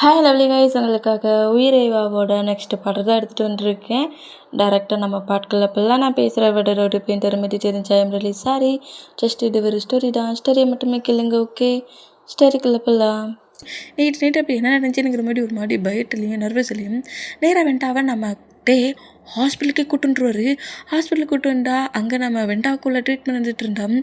Hi lovely guys, உங்களுக்காக உயிரேவாவோட next பாட்டு தான் எடுத்துகிட்டு வந்திருக்கேன். டேரெக்டாக நம்ம பாட்டுக்குள்ள இப்போல்லாம் நான் பேசுகிற விட ரோடு பெயின் தருமதி தெரிஞ்ச ஐம் ரியலி சாரி. ஜஸ்ட் இது ஒரு ஸ்டோரி தான், ஸ்டோரியை மட்டுமே கேளுங்க. ஓகே, ஸ்டோரிக்குள்ள போகலாம். நீட்டு அப்படி என்ன நினச்சினுங்கிற மாதிரி ஒரு மாதிரி பயத்துலையும் நர்வஸ்லையும் நேராக வெண்டாவை நம்ம ஹாஸ்பிட்டலுக்கே கூட்டுருவாரு. ஹாஸ்பிட்டலுக்கு கூட்டு வந்தா அங்கே நம்ம வெண்டாவுக்குள்ளே ட்ரீட்மெண்ட் வந்துட்டு இருந்தோம்.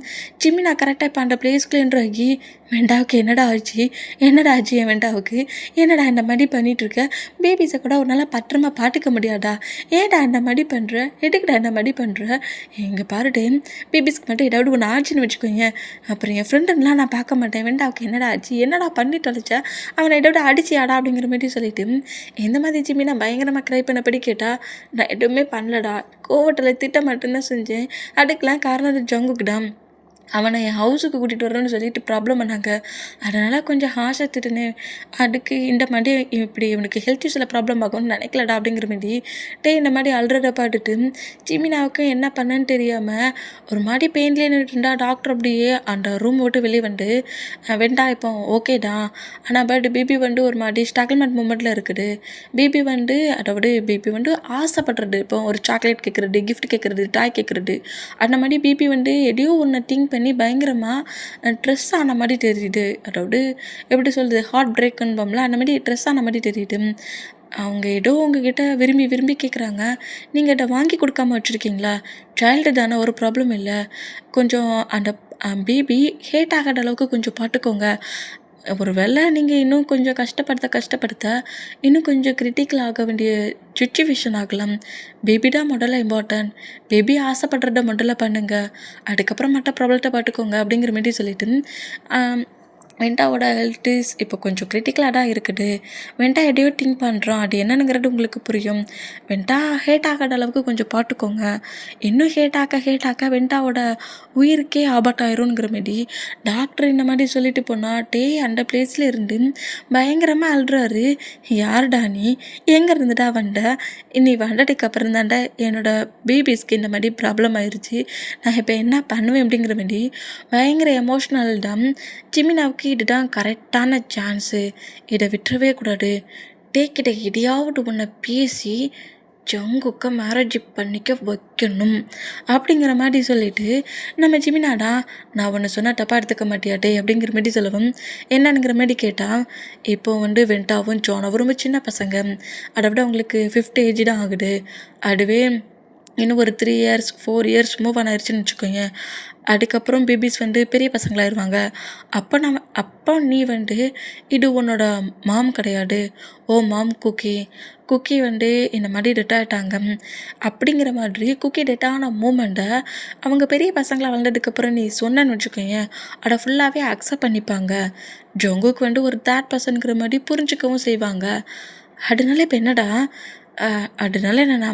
ஜிம்மி நான் கரெக்டாக இப்போ அந்த பிளேஸ்க்குள்ள என்ட்ராகி வெண்டாவுக்கு என்னடா ஆச்சு என் வெண்டாவுக்கு என்னடா இந்த மாதிரி பண்ணிகிட்ருக்க, பேபிஸை கூட ஒரு நாளாக பத்திரமா பார்த்துக்க முடியாதா, ஏன்டா இந்த மாதிரி பண்ணுற, எதுக்குடா இந்த மாதிரி பண்ணுற, எங்கள் பாருடே பேபிஸ்க்கு மட்டும் ஏதாவது ஒன்று ஆச்சுன்னு வச்சுக்கோங்க, அப்புறம் என் ஃப்ரெண்டுலாம் நான் பார்க்க மாட்டேன், வெண்டாவுக்கு என்னடா ஆச்சு, என்னடா பண்ணி தொலைச்சா, அவனை ஏதாவது அடிச்சியாடா அப்படிங்கிற மாதிரி சொல்லிட்டு எந்த மாதிரி ஜிம்மி நான் பயங்கரமாக க்ரை பண்ணபடி கேட்டால் நான் எதுவுமே பண்ணலடா, கோவத்தில் திட்ட மட்டும்தான் செஞ்சேன், அதுக்கெலாம் காரணம் ஜங்குக்குடா, அவனை என் ஹவுஸுக்கு கூட்டிகிட்டு வரணும்னு சொல்லிட்டு ப்ராப்ளம் பண்ணாங்க, அதனால் கொஞ்சம் ஹாஷாக திட்டுனேன், அதுக்கு இந்த மாதிரி இப்படி இவனுக்கு ஹெல்த் இஷ்யூஸில் ப்ராப்ளம் ஆகும்னு நினைக்கலடா அப்படிங்கிற மாதிரி இந்த மாதிரி அழுறத பாட்டுட்டு ஜிமினாவுக்கு என்ன பண்ணேன்னு தெரியாமல் ஒரு மாதிரி பெயின்லேயே நின்றுட்டுருந்தா. டாக்டர் அப்படியே அந்த ரூம் விட்டு வெளியே வந்து வெண்டா இப்போ ஓகேடா, ஆனால் பட் பேபி வந்து ஒரு மாதிரி ஸ்ட்ரகிள்மெண்ட் மூமெண்ட்டில் இருக்குது, பேபி வந்து ஆசைப்படுறது, இப்போ ஒரு சாக்லேட் கேட்குறது, கிஃப்ட் கேட்குறது, டாய் கேட்குறது, அந்த மாதிரி பேபி வந்து எதையோ ஒன்று திங்க் பண்ணி பயங்கரமாக ட்ரெஸ் ஆன மாதிரி தெரியுது, அதாவது எப்படி சொல்கிறது, ஹார்ட் பிரேக்குன்னு அந்த மாதிரி ட்ரெஸ் ஆன மாதிரி தெரியுது. அவங்க ஏதோ உங்ககிட்ட விரும்பி கேட்குறாங்க, நீங்கள் இதை வாங்கி கொடுக்காம வச்சுருக்கீங்களா, சைல்டு தானே, ஒரு ப்ராப்ளம் இல்லை, கொஞ்சம் அந்த பேபி ஹேட் ஆகாத அளவுக்கு கொஞ்சம் பார்த்துக்கோங்க, ஒரு வேளை நீங்கள் இன்னும் கொஞ்சம் கஷ்டப்படுத்த இன்னும் கொஞ்சம் கிரிட்டிக்கல் ஆக வேண்டிய சுச்சுவேஷன் ஆகலாம். பேபி தான் முதல்ல இம்பார்ட்டன்ட், பேபி ஆசைப்படுறத முதல்ல பண்ணுங்கள், அதுக்கப்புறம் மற்ற ப்ராப்ளத்தை பார்த்துக்கோங்க அப்படிங்கிற மாதிரி சொல்லிட்டு வெண்டாவோட ஹெல்த் இஸ் இப்போ கொஞ்சம் கிரிட்டிக்கலாக தான் இருக்குது. வெண்டா எதையோ திங்க் பண்ணுறோம், அது என்னங்கிறது உங்களுக்கு புரியும். வெண்டா ஹேட் ஆகாத அளவுக்கு கொஞ்சம் பார்த்துக்கோங்க, இன்னும் ஹேட் ஆக்க வெண்டாவோட உயிருக்கே ஆபத்தாயிருங்கிற மாரி டாக்டர் இந்த மாதிரி சொல்லிட்டு போனால் அந்த பிளேஸில் இருந்து பயங்கரமாக அழுறாரு. யாருடா நீ, எங்கே இருந்துட்டா வந்த, நீ வந்ததுக்கு அப்புறம் தாண்டா என்னோடய பேபிஸ்க்கு இந்த மாதிரி ப்ராப்ளம் ஆயிடுச்சு, நான் இப்போ என்ன பண்ணுவேன் அப்படிங்கிற மாதிரி பயங்கர எமோஷ்னல் தான். ஜிமினாவுக்கு இதுதான் கரெக்டான சான்ஸு, இதை விட்டுறவே கூடாது, கிட்ட எதையாவது ஒன்று பேசி ஜங்குக்க மேரேஜ் பண்ணிக்க வைக்கணும் அப்படிங்கிற மாதிரி சொல்லிட்டு நம்ம ஜிமினாடா நான் ஒன்று சொன்னால் தப்பாக எடுத்துக்க மாட்டியாட்டே அப்படிங்கிற மாதிரி சொல்லவும் என்னங்கிற மாதிரி கேட்டால், இப்போ வந்து வெண்டாவும் ஜானாவும் ரொம்ப சின்ன பசங்க, அதை விட அவங்களுக்கு 50 ஏஜ் தான் ஆகுது, அதுவே இன்னும் ஒரு 3 இயர்ஸ் 4 இயர்ஸ் மூவ் ஆன் ஆயிடுச்சுன்னு வச்சுக்கோங்க, அதுக்கப்புறம் பேபிஸ் வந்து பெரிய பசங்களாயிருவாங்க, அப்போ நீ வந்து இது உன்னோட மாம் கிடையாது, ஓ மாம் குக்கி வந்து இந்த மாதிரி டெட் ஆகிட்டாங்க அப்படிங்கிற மாதிரி குக்கி டெட் ஆன மூமெண்ட்டை அவங்க பெரிய பசங்களாக வளர்ந்ததுக்கப்புறம் நீ சொன்னேன்னு வச்சுக்கோங்க, அதை ஃபுல்லாகவே அக்செப்ட் பண்ணிப்பாங்க, ஜங்குக்கு வந்து ஒரு தேர்ட் பர்சனுங்கிற மாதிரி புரிஞ்சுக்கவும் செய்வாங்க. அதனால இப்போ என்னடா, அதனால என்னன்னா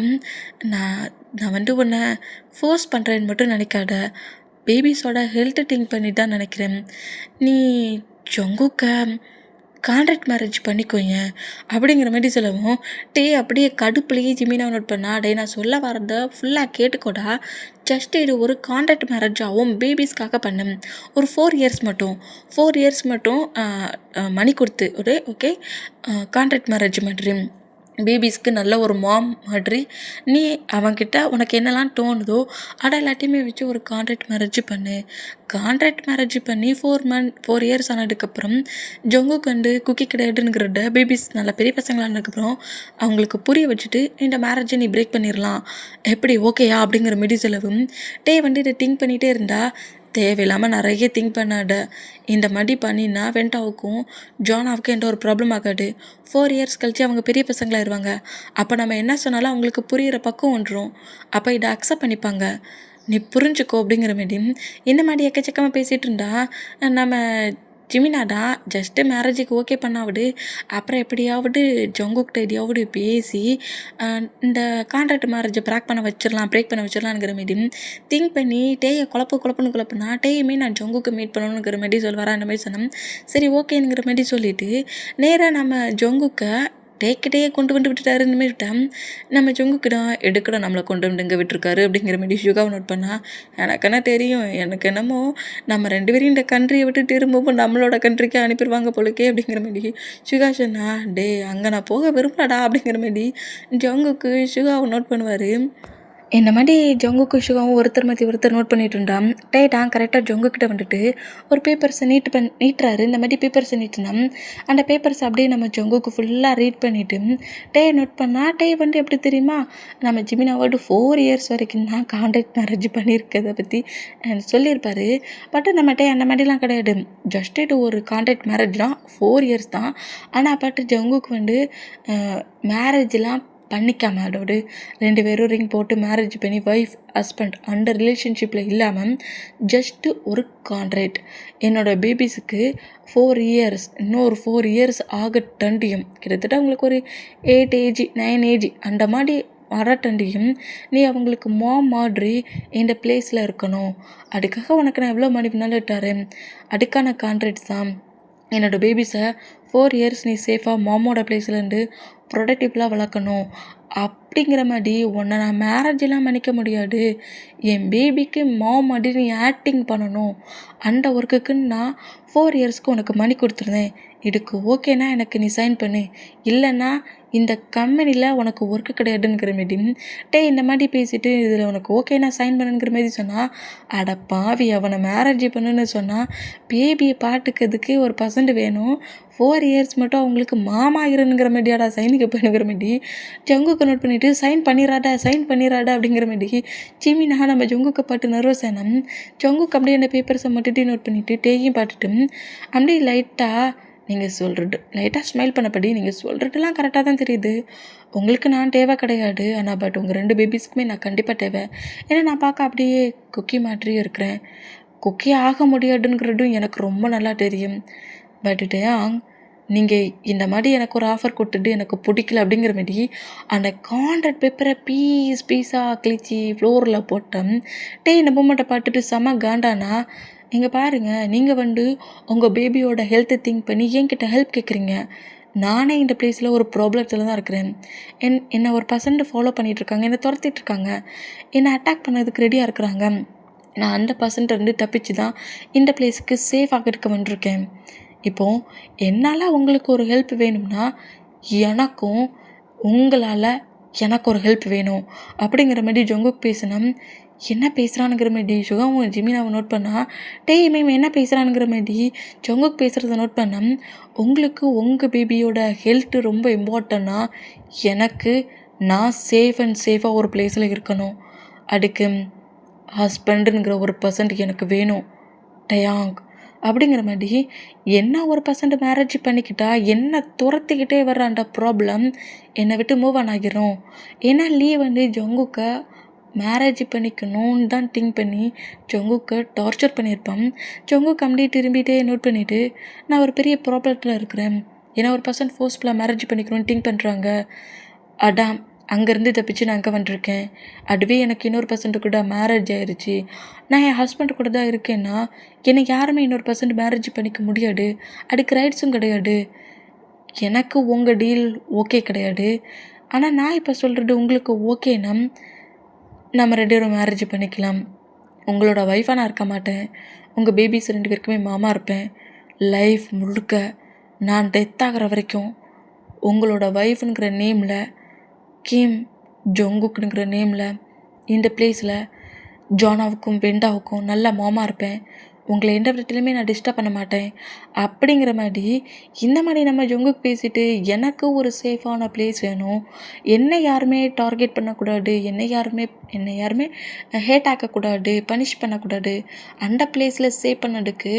நான் வந்து உன்னை ஃபோர்ஸ் பண்ணுறேன்னு மட்டும் நினைக்காத, பேபிஸோட ஹெல்த்தை திங்க் பண்ணி தான் நினைக்கிறேன், நீ ஜங்குக்க கான்ட்ராக்ட் மேரேஜ் பண்ணிக்கோங்க அப்படிங்கிற மாதிரி சொல்லவும் அப்படியே கடுப்புலேயே ஜிமினா நோட் பண்ணா, நான் சொல்ல வரத ஃபுல்லாக கேட்டுக்கோடா, ஜஸ்ட் இது ஒரு கான்ட்ராக்ட் மேரேஜ் ஆகும், பேபிஸ்க்காக பண்ணு, ஒரு 4 இயர்ஸ் மட்டும் மணி கொடுத்து ஒரு ஓகே கான்ட்ராக்ட் மேரேஜ் மாதிரி பேபிஸ்க்கு நல்ல ஒரு மாம் மாதிரி நீ அவன்கிட்ட உனக்கு என்னெல்லாம் தோணுதோ அதை எல்லாத்தையுமே வச்சு ஒரு கான்ட்ராக்ட் மேரேஜ் பண்ணி 4 இயர்ஸ் ஆனதுக்கப்புறம் ஜங்குக்கு வந்து குக்கி கிடையாதுங்கிறத பேபிஸ் நல்ல பெரிய பசங்களானதுக்கப்புறம் அவங்களுக்கு புரிய வச்சுட்டு இந்த மேரேஜை நீ பிரேக் பண்ணிடலாம், எப்படி ஓகேயா அப்படிங்கிற மாரி செலவும் வந்து இதை திங்க் பண்ணிகிட்டே இருந்தா, தேவையில்லாமல் நிறைய திங்க் பண்ணாட, இந்த மாதிரி பண்ணினா வெண்டாவுக்கும் ஜானாவுக்கும் எந்த ஒரு ப்ராப்ளம் ஆகாது, 4 இயர்ஸ் கழிச்சு அவங்க பெரிய பசங்களாயிருவாங்க, அப்போ நம்ம என்ன சொன்னாலும் அவங்களுக்கு புரிகிற பக்கம் வந்துடும், அப்போ இதை அக்செப்ட் பண்ணிப்பாங்க, நீ புரிஞ்சுக்கோ அப்படிங்கிற மாரி இந்த மாதிரி எக்கச்சக்கமாக பேசிகிட்டு இருந்தா நம்ம ஜிமினாடா ஜஸ்ட்டு மேரேஜுக்கு ஓகே பண்ணாவிடு, அப்புறம் எப்படியாவது ஜங்குக்கிட்ட எதையாவது பேசி இந்த கான்ட்ராக்ட் மேரேஜை பிரேக் பண்ண வச்சிடலாங்கிற மாரி திங்க் பண்ணி குழப்புனா டேயுமே நான் ஜங்குக்கு மீட் பண்ணணுங்கிற மாரி சொல்லுவாரா, அந்த மாதிரி சொன்னேன். சரி ஓகேங்கிற மாதிரி சொல்லிவிட்டு நேராக நம்ம ஜங்குக்க டேக்கிட்டே கொண்டு வந்து விட்டுட்டாருன்னு விட்டான். நம்ம ஜங்குக்கிட்ட எடுக்கடா நம்மளை கொண்டு வந்து இங்கே விட்டுருக்காரு அப்படிங்கிற மாதிரி ஷுகாவை நோட் பண்ணா. எனக்கு என்ன தெரியும், எனக்கு என்னமோ நம்ம 2 பேரும் இந்த கண்ட்ரியை விட்டு திரும்பவும் நம்மளோட கண்ட்ரிக்கு அனுப்பிடுவாங்க போலுக்கே அப்படிங்கிற மாதிரி ஷுகா சொன்னா. டே அங்கே நான் போக விரும்பலடா அப்படிங்கிற மாதிரி ஜங்குக்கு ஷுகாவை நோட் பண்ணுவார். இந்த மாதிரி ஜங்குக்கு ஷுகாவும் ஒருத்தர் மாற்றி ஒருத்தர் நோட் பண்ணிட்டு இருந்தான். டேட்டான் கரெக்டாக ஜங்குக்கிட்ட வந்துட்டு ஒரு பேப்பர்ஸை நீட்டுறாரு. இந்த மாதிரி பேப்பர்ஸை நீட்டுனா அந்த பேப்பர்ஸ் அப்படியே நம்ம ஜங்குக்கு ஃபுல்லாக ரீட் பண்ணிவிட்டு நோட் பண்ணால் வந்து எப்படி தெரியுமா, நம்ம ஜிமினாவோட 4 இயர்ஸ் வரைக்கும் தான் கான்ட்ராக்ட் மேரேஜ் பண்ணியிருக்கதை பற்றி சொல்லியிருப்பார். பட் நம்ம அந்த மாதிரிலாம் கிடையாது. ஜஸ்ட் இது ஒரு கான்ட்ராக்ட் மேரேஜ் தான், 4 இயர்ஸ் தான். ஆனால் பட் ஜங்குக்கு வந்து மேரேஜ்லாம் பண்ணிக்காம அதோடு 2 பேரும் ரிங் போட்டு மேரேஜ் பண்ணி ஒய்ஃப் ஹஸ்பண்ட் அந்த ரிலேஷன்ஷிப்பில் இல்லாமல் ஜஸ்ட்டு ஒரு கான்ட்ராக்ட். என்னோடய பேபிஸுக்கு 4 இயர்ஸ், இன்னொரு 4 இயர்ஸ் ஆகட்டண்டியும், கிட்டத்தட்ட அவங்களுக்கு ஒரு 8 ஏஜ் 9 ஏஜ் அந்த மாதிரி வரட்டண்டியும் நீ அவங்களுக்கு மாதிரி இந்த பிளேஸில் இருக்கணும். அதுக்காக உனக்கு நான் எவ்வளோ மணி வேணாலும் விட்டாரேன். அதுக்கான கான்ட்ராக்ட்ஸ் தான். என்னோடய பேபிஸை 4 இயர்ஸ் நீ சேஃபாக மாமோட பிளேஸ்லேருந்து ப்ரொடக்டிவ்லாக வளர்க்கணும். அப்படிங்கிற மாதிரி உன்னை நான் மேரேஜெலாம் பண்ணிக்க முடியாது. என் பேபிக்கு மாதிரி நீ ஆக்டிங் பண்ணணும். அந்த ஒர்க்குக்குன்னு நான் 4 இயர்ஸ்க்கு உனக்கு மணி கொடுத்துருந்தேன். இதுக்கு ஓகேனா எனக்கு நீ சைன் பண்ணு, இல்லைன்னா இந்த கம்பெனியில் உனக்கு ஒர்க்கு கிடையாதுங்கிற மாரி இந்த மாதிரி பேசிவிட்டு இதில் உனக்கு ஓகேனா சைன் பண்ணுங்கிற மாதிரி சொன்னால், அட பாவி அவனை மேரேஜ் பண்ணுன்னு சொன்னால் பேபியை பாட்டுக்கிறதுக்கு ஒரு பர்சன்ட் வேணும். 4 இயர்ஸ் மட்டும் அவங்களுக்கு மாமாகிறனுங்கிற மாதிரியாடா சைனுக்கு பண்ணுங்கிற மாதிரி ஜங்குக்கு நோட் பண்ணிவிட்டு சைன் பண்ணிடாடா அப்படிங்கிற மாதிரி ஜிமினா நம்ம ஜங்குக்கு பாட்டு நர்வஸ் ஆனோம். ஜங்குக்கு அப்படியே அந்த பேப்பர்ஸை மட்டும் நோட் பண்ணிவிட்டு டேயும் பாட்டுட்டு அப்படியே நீங்கள் சொல்கிறது லைட்டாக ஸ்மைல் பண்ணப்படி நீங்கள் சொல்கிறதுலாம் கரெக்டாக தான் தெரியுது. உங்களுக்கு நான் தேவை கிடையாது, ஆனால் பட் உங்கள் 2 பேபிஸ்க்குமே நான் கண்டிப்பாக தேவை. ஏன்னா நான் பார்க்க அப்படியே குக்கி மாதிரியே இருக்கிறேன். குக்கி ஆக முடியாதுங்கிறதும் எனக்கு ரொம்ப நல்லா தெரியும். பட் நீங்கள் இந்த மாதிரி எனக்கு ஒரு ஆஃபர் கொடுத்துட்டு எனக்கு பிடிக்கல அப்படிங்கிற மாதிரி அந்த கான்ட்ராக்ட் பேப்பரை பீஸாக கிழிச்சி ஃப்ளோரில் போட்டேன். இந்த மூமெண்ட்டை பார்த்துட்டு செம காண்டானா. இங்கே பாருங்கள், நீங்கள் வந்து உங்கள் பேபியோட ஹெல்த்தை திங்க் பண்ணி என்கிட்ட ஹெல்ப் கேட்குறீங்க. நானே இந்த பிளேஸில் ஒரு ப்ராப்ளத்தில் தான் இருக்கிறேன். என்னை ஒரு பர்சன்ட் ஃபாலோ பண்ணிகிட்ருக்காங்க, என்னை துரத்திட்டுருக்காங்க, என்னை அட்டாக் பண்ணதுக்கு ரெடியாக இருக்கிறாங்க. நான் அந்த பர்சன்ட் தப்பிச்சு தான் இந்த பிளேஸுக்கு சேஃபாக இருக்க வந்திருக்கேன். இப்போது என்னால் உங்களுக்கு ஒரு ஹெல்ப் வேணும்னா எனக்கும் உங்களால் எனக்கு ஒரு ஹெல்ப் வேணும் அப்படிங்கிற மாதிரி ஜங்குக்கு பேசினோம். என்ன பேசுகிறானுங்கிற மாதிரி ஷுகாவும் ஜிமினாவை நோட் பண்ணால் மேம் என்ன பேசுகிறானுங்கிற மாதிரி ஜங்குக்கு பேசுகிறத நோட் பண்ணேன். உங்களுக்கு உங்கள் பேபியோட ஹெல்த்து ரொம்ப இம்பார்ட்டன்னா, எனக்கு நான் சேஃபாக ஒரு பிளேஸில் இருக்கணும். அதுக்கு ஹஸ்பண்டுங்கிற ஒரு பர்சன்ட் எனக்கு வேணும் டயாங் அப்படிங்கிற மாதிரி என்ன ஒரு பர்சன்ட் மேரேஜ் பண்ணிக்கிட்டா என்ன துரத்திக்கிட்டே வர்ற அந்த ப்ராப்ளம் என்னை விட்டு மூவ் ஆன் ஆகிரும். ஏன்னா வந்து ஜங்குக்கை மேரேஜ் பண்ணிக்கணும்னு தான் திங்க் பண்ணி ஜங்குக்கை டார்ச்சர் பண்ணியிருப்பான். ஜங்குக்கு அப்படியே திரும்பிகிட்டே நோட் பண்ணிவிட்டு நான் ஒரு பெரிய ப்ராப்ளத்தில் இருக்கிறேன், ஏன்னா ஒரு பர்சன் ஃபோர்ஸ்ஃபுல்லாக மேரேஜ் பண்ணிக்கணும்னு திங்க் பண்ணுறாங்க. அதான் அங்கேருந்து தப்பிச்சு நான் அங்கே வந்துருக்கேன். அதுவே எனக்கு இன்னொரு பர்சன்ட்டு கூட மேரேஜ் ஆயிடுச்சு. நான் என் ஹஸ்பண்ட் கூட தான் இருக்கேன்னா என்னை யாருமே இன்னொரு பர்சன்ட் மேரேஜ் பண்ணிக்க முடியாது. அதுக்கு ரைட்ஸும் கிடையாது. எனக்கு உங்கள் டீல் ஓகே கிடையாது. ஆனால் நான் இப்போ சொல்கிறது உங்களுக்கு ஓகேனா நம்ம 2 பேரும் மேரேஜ் பண்ணிக்கலாம். உங்களோட ஒய்ஃபாக நான் இருக்க மாட்டேன். உங்கள் பேபிஸ் 2 பேருக்குமே மாமா இருப்பேன். லைஃப் முழுக்க நான் டெத் ஆகிற வரைக்கும் உங்களோட ஒய்ஃபுங்கிற நேமில் கிம் ஜங்குக்குங்கிற நேமில் இந்த பிளேஸில் ஜானாவுக்கும் வெண்டாவுக்கும் நல்ல மாமா இருப்பேன். உங்களை எந்த விதத்துலையுமே நான் டிஸ்டர்ப் பண்ண மாட்டேன் அப்படிங்கிற மாதிரி இந்த மாதிரி நம்ம ஜங்குக்கு பேசிட்டு எனக்கு ஒரு சேஃபான பிளேஸ் வேணும், என்னை யாருமே டார்கெட் பண்ணக்கூடாது, என்னை யாருமே ஹேட் ஆக்கக்கூடாது, பனிஷ் பண்ணக்கூடாது, அந்த பிளேஸில் சேவ் பண்ணதுக்கு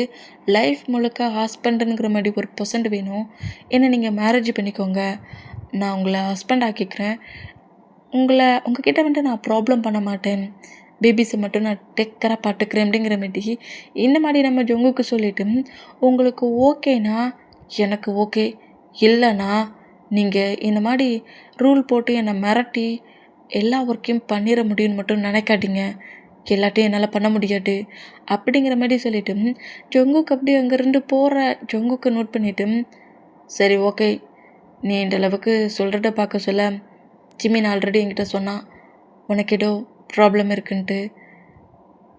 லைஃப் முழுக்க ஹஸ்பண்டுங்கிற மாதிரி ஒரு பர்சன்ட் வேணும். என்னை நீங்கள் மேரேஜ் பண்ணிக்கோங்க, நான் உங்களை ஹஸ்பண்ட் ஆக்கிக்கிறேன், உங்ககிட்ட வந்துட்டு நான் ப்ராப்ளம் பண்ண மாட்டேன், பேபிஸை மட்டும் நான் டேக்கராக பார்த்துக்கிறேன் அப்படிங்கிற மாதிரி இந்த மாதிரி நம்ம ஜங்குக்கு சொல்லிவிட்டு உங்களுக்கு ஓகேனா எனக்கு ஓகே, இல்லைனா நீங்கள் இந்த மாதிரி ரூல் போட்டு என்னை மிரட்டி எல்லா ஒர்க்கையும் பண்ணிட முடியும்னு மட்டும் நினைக்காதீங்க, எல்லாத்தையும் என்னால் பண்ண முடியாது அப்படிங்கிற மாதிரி சொல்லிவிட்டு ஜங்குக்கு அப்படியே அங்கேருந்து போகிற ஜங்குக்கு நோட் பண்ணிவிட்டு சரி ஓகே, நீ இந்த அளவுக்கு சொல்கிறத பார்க்க சொல்ல ஜிமின் ஆல்ரெடி என்கிட்ட சொன்னான் உனக்கு ஏதோ ப்ராப்ளம் இருக்குன்ட்டு.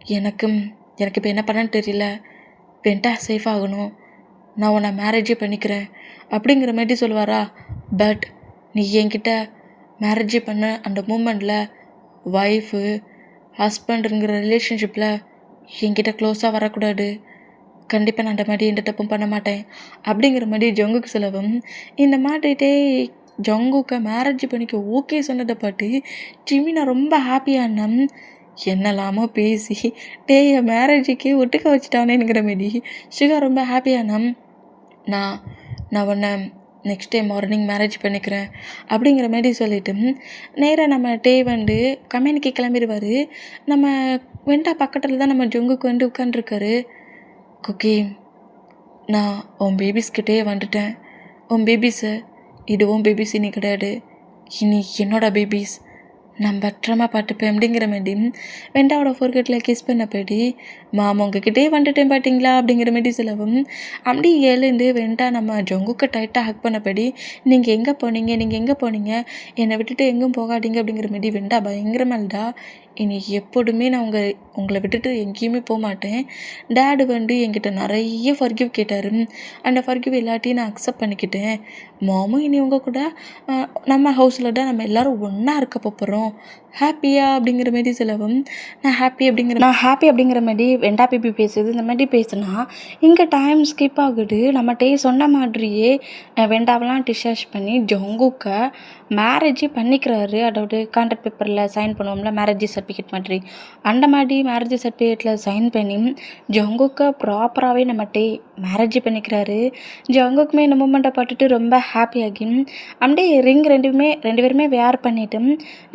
எனக்கு இப்போ என்ன பண்ணன்னு தெரியல. வெண்டா சேஃப் ஆகணும், நான் உன்னை மேரேஜே பண்ணிக்கிறேன் அப்படிங்கிற மாதிரி சொல்லுவாரா. பட் நீ என்கிட்ட மேரேஜே பண்ண அந்த மூமெண்ட்டில் ஒய்ஃபு ஹஸ்பண்டுங்கிற ரிலேஷன்ஷிப்பில் என்கிட்ட க்ளோஸாக வரக்கூடாது. கண்டிப்பாக நான் அந்த மாதிரி எந்த தப்பும் பண்ண மாட்டேன் அப்படிங்கிற மாதிரி ஜங்குக்கு சொல்லவும் இந்த மாதிரிட்டே ஜங்குக்கை மேரேஜ் பண்ணிக்க ஓகே சொன்னதை பாட்டு ஜிமினா ரொம்ப ஹாப்பியான என்னெல்லாமோ பேசி டேயை மேரேஜுக்கே ஒட்டுக்க வச்சுட்டானேங்கிற மாரி சுகா ரொம்ப ஹாப்பியான நான் உன்னை நெக்ஸ்ட் டே மார்னிங் மேரேஜ் பண்ணிக்கிறேன் அப்படிங்கிற மாதிரி சொல்லிவிட்டு நேராக நம்ம டே வந்து கம்பெனிக்கு கிளம்பிடுவார். நம்ம வெண்டா பக்கத்தில் தான் நம்ம ஜங்குக்கு வந்து உட்காந்துருக்காரு. குக்கி, நான் உன் பேபிஸ்கிட்டே வந்துட்டேன். உன் பேபிஸை இது உன் பேபிஸ் இனி கிடையாது, இனி என்னோட பேபிஸ், நான் பத்திரமா பார்த்துப்பேன் அப்படிங்கிற மாதிரி வெண்டாவோட ஃபோர்கெட்டில் கிஸ் பண்ணப்படி மாமா உங்ககிட்டே வந்துட்டேன் பார்த்தீங்களா அப்படிங்கிற மாதிரி சொல்லவும் அப்படி எழுந்து வெண்டா நம்ம ஜங்குக்கு டைட்டாக ஹக் பண்ணப்படி நீங்கள் எங்கே போனீங்க என்னை விட்டுட்டு எங்கேயும் போகாதீங்க அப்படிங்கிற மாதிரி வெண்டா பயங்கரமால்டா. இனி எப்போதுமே நான் உங்களை விட்டுட்டு எங்கேயுமே போக மாட்டேன். டேடு வந்து என்கிட்ட நிறைய ஃபர்கிவ் கேட்டார். அந்த ஃபர்கிவ் எல்லாத்தையும் நான் அக்செப்ட் பண்ணிக்கிட்டேன். மாமும் இனி உங்கள் கூட நம்ம ஹவுஸில் தான் நம்ம எல்லோரும் ஒன்றா இருக்க போகிறோம். ஹாப்பியா அப்படிங்கிற மாதிரி சொல்லவும் நான் ஹாப்பி அப்படிங்கிற மாதிரி வெண்டா பேபி பேசுது. இந்த மாதிரி பேசுனா இங்கே டைம் ஸ்கிப் ஆகுது. நம்ம டே சொன்ன மாதிரியே வெண்டாவெல்லாம் டிஸ்சார்ஜ் பண்ணி ஜங்குக்கை மேரேஜே பண்ணிக்கிறாரு. அதாவது கான்ட்ராக்ட் பேப்பரில் சைன் பண்ணுவோம்ல மேரேஜ் சர்டிஃபிகேட் மாதிரி, அந்த மாதிரி மேரேஜ் சர்டிஃபிகேட்டில் சைன் பண்ணி ஜங்குக்கை ப்ராப்பராகவே நம்ம டே மேரேஜ் பண்ணிக்கிறாரு. ஜங்குக்குமே இந்த மூமெண்ட்டை பார்த்துட்டு ரொம்ப ஹாப்பியாகி அப்படியே ரிங் ரெண்டு பேருமே வேர் பண்ணிவிட்டு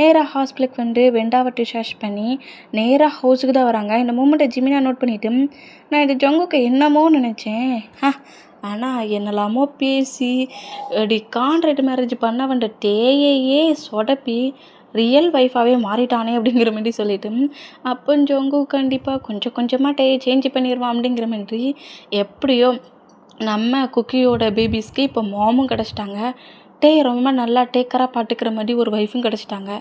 நேராக ஹாஸ்பிட்டலுக்கு வந்து வெண்டாவை டிஸ்சார்ஜ் பண்ணி நேராக ஹவுஸுக்கு தான் வராங்க. இந்த மூமெண்ட்டை ஜிமினா நோட் பண்ணிவிட்டு நான் இந்த ஜங்குக்கை என்னமோ நினச்சேன், ஆனால் என்னெல்லாமோ பேசி அப்படி கான்ட்ராக்ட் மேரேஜ் பண்ண வந்த டேயையே சொடப்பி ரியல் ஒய்ஃபாகவே மாறிட்டானே அப்படிங்கிற மாதிரி சொல்லிட்டு அப்போ ஜங்கு கண்டிப்பாக கொஞ்சம் கொஞ்சமாக டேயை சேஞ்ச் பண்ணிடுவான் அப்படிங்கிற மாதிரி எப்படியோ நம்ம குக்கியோட பேபிஸ்க்கு இப்போ மாமும் கிடச்சிட்டாங்க. டே ரொம்ப நல்லா டேக்கராக பார்த்துக்கிற மாதிரி ஒரு ஒய்ஃபும் கிடச்சிட்டாங்க.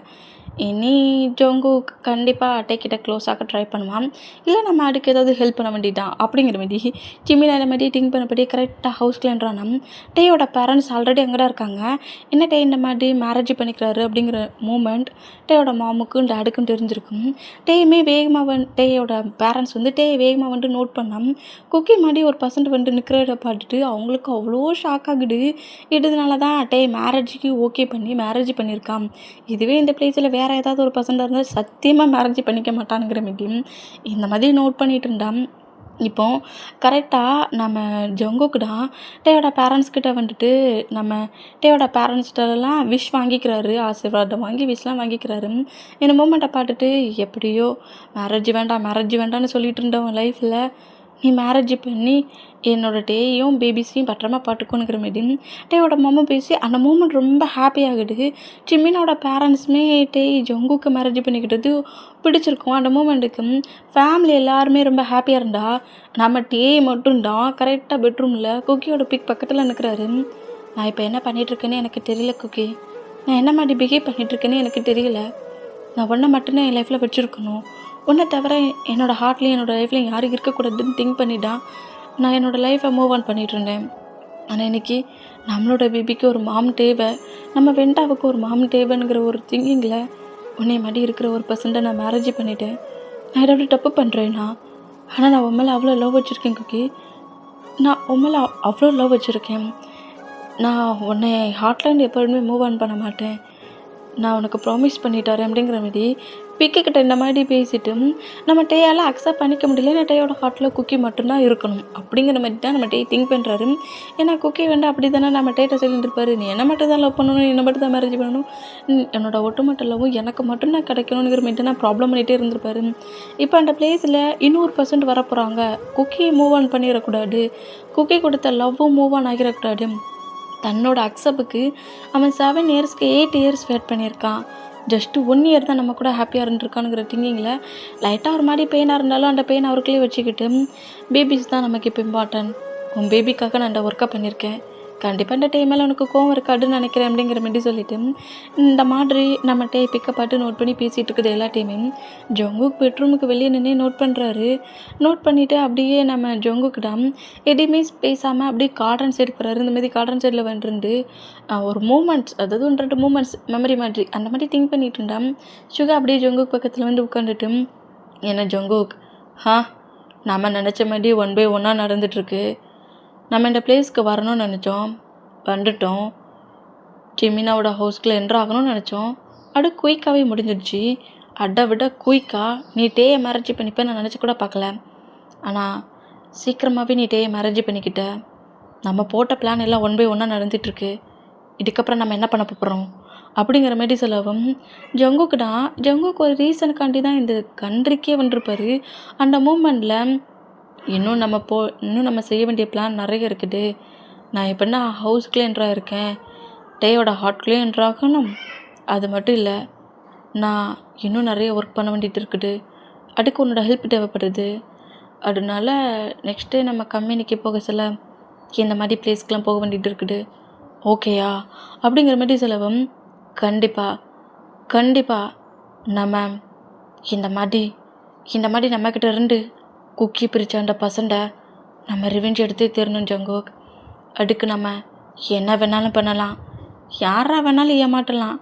இனி ஜங்கு கண்டிப்பாக டேக்கிட்ட க்ளோஸ் ஆக ட்ரை பண்ணுவான். இல்லை நம்ம அதுக்கு ஏதாவது ஹெல்ப் பண்ண வேண்டியதான் அப்படிங்கிற மாதிரி ஜிமினா இந்த மாதிரி திங்க் பண்ணபடி கரெக்டாக ஹவுஸ்க்குலன்றானா டேயோட பேரண்ட்ஸ் ஆல்ரெடி அங்கே தான் இருக்காங்க. என்ன டே இந்த மாதிரி மேரேஜ் பண்ணிக்கிறாரு அப்படிங்கிற மூமெண்ட் டேயோட மாமுக்கும் டேடுக்கும் தெரிஞ்சிருக்கும். டேயோட பேரண்ட்ஸ் வந்து டேயை வேகமாக வந்து நோட் பண்ணால் குக்கி மாதிரி ஒரு பர்சன்ட் வந்து நிற்கிறத பார்த்துட்டு அவங்களுக்கு அவ்வளோ ஷாக் ஆகுது. இதனால தான் டே மேரேஜுக்கு ஓகே பண்ணி மேரேஜ் பண்ணியிருக்கான். இதுவே இந்த பிளேஸில் வேறு ஏதாவது ஒரு பர்சன்டாக இருந்தால் சத்தியமாக மேரேஜ் பண்ணிக்க மாட்டானுங்கிற மாதிரி இந்த மாதிரி நோட் பண்ணிகிட்டு இருந்தான். இப்போ கரெக்டாக நம்ம ஜங்குக்கு தான் டேயோட பேரண்ட்ஸ்கிட்ட வந்துட்டு நம்ம டேயோட பேரண்ட்ஸ்கிட்டலாம் விஷ் வாங்கிக்கிறாரு, ஆசீர்வாதம் வாங்கி விஷலாம் வாங்கிக்கிறாரு. இந்த மூமெண்ட்டை பார்த்துட்டு எப்படியோ மேரேஜ் வேண்டாம்னு சொல்லிட்டு இருந்தவன் லைஃப்பில் நீ மேரேஜ் பண்ணி என்னோடய டேயையும் பேபிஸையும் பத்திரமா பார்த்துக்கோனுங்கிற மாதிரி டேயோட மாமா பேசி அந்த மூமெண்ட் ரொம்ப ஹாப்பி ஆகிடுது. ஜிமினோட பேரண்ட்ஸுமே டே ஜங்குக்கு மேரேஜ் பண்ணிக்கிட்டது பிடிச்சிருக்கும். அந்த மூமெண்ட்டுக்கு ஃபேமிலி எல்லாருமே ரொம்ப ஹாப்பியாக இருந்தா நம்ம டே மட்டும்தான் கரெக்டாக பெட்ரூமில் குக்கியோட பிக் பக்கத்தில் நிற்கிறாரு. நான் இப்போ என்ன பண்ணிகிட்ருக்கேன்னு எனக்கு தெரியல குக்கி, நான் என்ன மாதிரி பிஹேவ் பண்ணிகிட்ருக்கேன்னு எனக்கு தெரியல. நான் ஒன்றை மட்டும்தான் என் லைஃப்பில் வச்சுருக்கணும், ஒன்றை தவிர என்னோடய ஹார்ட்லேயும் என்னோடய லைஃப்லையும் யாரும் இருக்கக்கூடாதுன்னு திங்க் பண்ணிட்டான் நான் என்னோடய லைஃப்பை மூவ் ஆன் பண்ணிகிட்டு இருந்தேன். ஆனால் இன்றைக்கி நம்மளோட பேபிக்கு ஒரு மாம் தேவை, நம்ம வெண்டாவுக்கு ஒரு மாம் தேவைங்கிற ஒரு திங்கிங்கில் உன்னை மாதிரி இருக்கிற ஒரு பர்சன்ட்டை நான் மேரேஜ் பண்ணிட்டேன். நான் ஏதாவது தப்பு பண்ணுறேன்னா, ஆனால் நான் உன் மேலே அவ்வளோ லவ் வச்சுருக்கேன் குக்கி, நான் உன் மேலே அவ்வளோ லவ் வச்சுருக்கேன். நான் உன்னை ஹார்ட்லேருந்து எப்போதுமே மூவ் ஆன் பண்ண மாட்டேன், நான் உனக்கு ப்ராமிஸ் பண்ணிட்டாரேன் அப்படிங்கிற மாதிரி பிக்கிட்ட இந்த மாதிரி பேசிட்டு நம்ம டேயால் அக்செப்ட் பண்ணிக்க முடியல. ஏன்னா டேயோட ஹார்ட்டில் குக்கி மட்டும்தான் இருக்கணும் அப்படிங்கிற மாதிரி தான் நம்ம டே திங்க் பண்ணுறாரு. ஏன்னா குக்கி வந்து அப்படி தானே நம்ம டேட்டை சொல்லிட்டுருப்பாரு, நீ என்ன மட்டும் தான் லவ் பண்ணணும், என்ன மட்டும் தான் மேரேஜ் பண்ணணும், என்னோட ஒட்டுமொத்த லவ்வும் எனக்கு மட்டும்தான் கிடைக்கணுங்கிற மாதிரி தான் ப்ராப்ளம் பண்ணிகிட்டே இருந்திருப்பாரு. இப்போ அந்த பிளேஸில் இன்னொரு பர்சன்ட் வர போகிறாங்க. குக்கியை மூவ் ஆன் பண்ணிடக்கூடாது, குக்கி கொடுத்த லவ்வும் மூவ் ஆன் ஆகிடக்கூடாது. தன்னோட அக்சப்புக்கு அவன் 7 இயர்ஸ்க்கு 8 இயர்ஸ் வெயிட் பண்ணியிருக்கான். ஜஸ்ட்டு 1 இயர் தான் நம்ம கூட ஹாப்பியாக இருந்துருக்கானுங்கிற திங்கிங்கில் லைட்டாக ஒரு மாதிரி பெயினாக இருந்தாலும் அந்த பெயின் அவருக்குள்ளே வச்சுக்கிட்டு பேபிஸ் தான் நமக்கு இப்போ இம்பார்ட்டன்ட், உன் பேபிக்காக நான் இந்த ஒர்க்கை பண்ணியிருக்கேன், கண்டிப்பாக இந்த டே மேலே உனக்கு கோவம் இருக்காதுன்னு நினைக்கிறேன் அப்படிங்கிற மாதிரி சொல்லிட்டு இந்த மாதிரி நம்ம டே பிக்கப்பாட்டு நோட் பண்ணி பேசிகிட்டு இருக்குது எல்லா டைமும் ஜங்குக் பெட்ரூமுக்கு வெளியே நின்று நோட் பண்ணுறாரு. நோட் பண்ணிவிட்டு அப்படியே நம்ம ஜங்குக்கிடம் எதுவுமே பேசாமல் அப்படியே கார்டன் சைடு போகிறாரு. இந்த மாதிரி கார்டன் சைடில் வந்துருந்து ஒரு மூமெண்ட்ஸ், அதாவது 1-2 மூமெண்ட்ஸ் மெமரி மாதிரி அந்த மாதிரி திங்க் பண்ணிட்டு இருந்தான். சுகா அப்படியே ஜங்குக் பக்கத்தில் வந்து உட்காந்துட்டு, என்ன ஜங்குக், நம்ம நினச்ச மாதிரி 1 by 1 நடந்துகிட்ருக்கு. நம்ம இந்த பிளேஸ்க்கு வரணும்னு நினச்சோம், வந்துட்டோம். ஜிமினாவோட ஹவுஸ்க்குள்ளே என்ட்ரு ஆகணும்னு நினச்சோம், அது குயிக்காகவே முடிஞ்சிடுச்சு. அதை விட குயிக்காக நீ டேயை மேரேஜ் பண்ணிப்பேன் நான் நினச்சி கூட பார்க்கல. ஆனால் சீக்கிரமாகவே நீ டேயை மேரேஜ் பண்ணிக்கிட்ட. நம்ம போட்ட பிளான் எல்லாம் 1 by 1 நடந்துகிட்ருக்கு. இதுக்கப்புறம் நம்ம என்ன பண்ண போகிறோம் அப்படிங்கிற மாதிரி சொல்லவும் ஜங்குக்கு ஒரு ரீசனுக்காண்டி தான் இந்த கண்ட்ரிக்கே வந்துருப்பார். அந்த மூமெண்ட்டில் இன்னும் நம்ம செய்ய வேண்டிய பிளான் நிறைய இருக்குது. நான் எப்படின்னா ஹவுஸ்க்குள்ளே என்ட்ராக இருக்கேன், டேயோட ஹார்ட்குள்ளேயும் என்ட்ராகணும். அது மட்டும் இல்லை, நான் இன்னும் நிறைய ஒர்க் பண்ண வேண்டியது இருக்குது. அதுக்கு உன்னோட ஹெல்ப் தேவைப்படுது. அதனால நெக்ஸ்ட் டே நம்ம கம்பெனிக்கு போக சொல்ல இந்த மாதிரி பிளேஸ்க்கெலாம் போக வேண்டியது இருக்குது. ஓகேயா அப்படிங்கிற மாதிரி சொல்லவும், கண்டிப்பாக நம்ம இந்த மாதிரி நம்மக்கிட்ட இருந்து குக்கி பிரித்த அந்த பசண்டை நம்ம ரிவெஞ்ச் எடுத்து தரணும் ஜங்குக். அதுக்கு நம்ம என்ன வேணாலும் பண்ணலாம், யாரா வேணாலும் ஏமாட்டலாம்,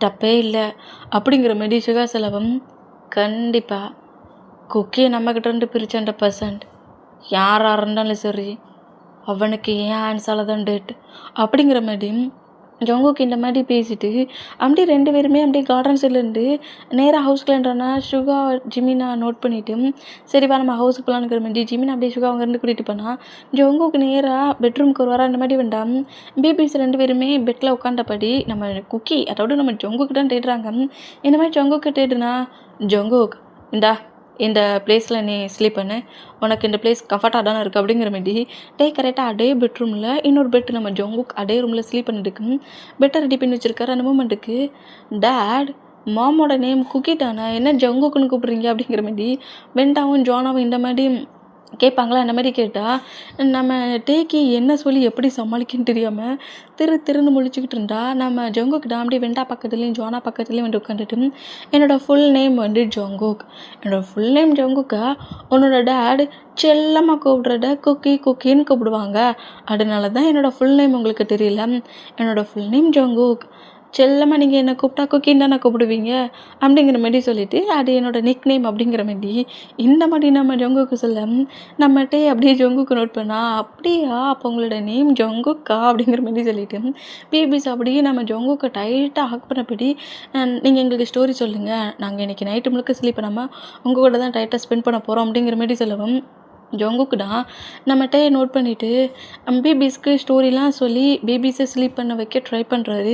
தப்பே இல்லை அப்படிங்கிற மாதிரி சுகா செலவும். கண்டிப்பாக குக்கியை நம்மக்கிட்ட இருந்து பிரித்த அந்த பர்சன்ட் யாராக இருந்தாலும் சரி, அவனுக்கு ஏன் ஆன்ஸால் தான் டேட் அப்படிங்கிற மாதிரி ஜங்குக்கு இந்த மாதிரி பேசிட்டு அப்படியே 2 பேருமே அப்படியே கார்டன் சைட்லேருந்து நேராக ஹவுஸ்க்குள்ளேன்றனா சுகா ஜிமினா நோட் பண்ணிவிட்டு சரிவா நம்ம ஹவுஸுக்கு போகலான்னுக்கிற மாதிரி ஜிமினா அப்படியே சுகா அங்கேருந்து கூட்டிகிட்டு போனால் ஜங்குக்கு நேராக பெட்ரூமுக்கு ஒரு அந்த மாதிரி வேண்டாம். பேபிஸ் 2 பேருமே பெட்டில் உட்காண்டபடி நம்ம குக்கி, அதாவது நம்ம ஜங்குக்கு தான் தேடுறாங்க. இந்த மாதிரி ஜங்குக்கு தேடுனா, ஜங்குக் இந்த பிளேஸில் நீ ஸ்லீப் பண்ணு, உனக்கு இந்த பிளேஸ் கம்ஃபர்ட்டாக தானே இருக்குது அப்படிங்கிற மாதிரி கரெக்டாக அதே பெட்ரூமில் இன்னொரு பெட் நம்ம ஜங்குக் அதே ரூமில் ஸ்லீப் பண்ணிட்டு பெட்டை ரெடி பண்ணி வச்சுருக்காரு. அந்த மூமெண்ட்டுக்கு டேட், மாமோட நேம் குக்கி தானே, என்ன ஜங்குக்குன்னு கூப்பிட்றீங்க அப்படிங்கிற மாதிரி வெண்டாவும் ஜானாவும் இந்த மாதிரி கேட்பாங்களா. அந்த மாதிரி கேட்டால் நம்ம டேக்கி என்ன சொல்லி எப்படி சமாளிக்கன்னு தெரியாமல் திருன்னு முழிச்சுக்கிட்டு இருந்தா. நம்ம ஜங்குக் அப்படியே வெண்டா பக்கத்துலேயும் ஜானா பக்கத்துலேயும் வந்து உட்காந்துட்டு, என்னோடய ஃபுல் நேம் வந்து ஜங்குக், என்னோடய ஃபுல் நேம் ஜங்குக்கா, உன்னோட டேட் செல்லமாக கூப்பிட்றத குக்கின்னு கூப்பிடுவாங்க, அதனால தான் என்னோடய ஃபுல் நேம் உங்களுக்கு தெரியல. என்னோடய ஃபுல் நேம் ஜங்குக், செல்லமாக நீங்கள் என்னை கூப்பிட்டா குக்கின்னு தானே கூப்பிடுவீங்க அப்படிங்கிற மாதிரி சொல்லிவிட்டு அது என்னோடய நிக் நேம் அப்படிங்கிற மாதிரி இந்த மாதிரி நம்ம ஜங்குக்கு சொல்ல நம்மகிட்டே அப்படியே ஜங்குக்கு நோட் பண்ணால், அப்படியா அப்போ உங்களோட நேம் ஜங்குக்கா அப்படிங்கிற மாதிரி சொல்லிவிட்டு பேபிஸ் அப்படியே நம்ம ஜங்குக்கை டைட்டாக ஹக் பண்ணபடி, நீங்கள் எங்களுக்கு ஸ்டோரி சொல்லுங்கள், நாங்கள் இன்றைக்கி நைட்டு முழுக்க ஸ்லீப் பண்ணாமல் உங்கள் கூட தான் டைட்டாக ஸ்பெண்ட் பண்ண போகிறோம் அப்படிங்கிற மாதிரி சொல்லவும் ஜங்குக்கு நம்மகிட்ட நோட் பண்ணிவிட்டு பேபிஸ்க்கு ஸ்டோரிலாம் சொல்லி பேபிஸை ஸ்லீப் பண்ண வைக்க ட்ரை பண்ணுறாரு.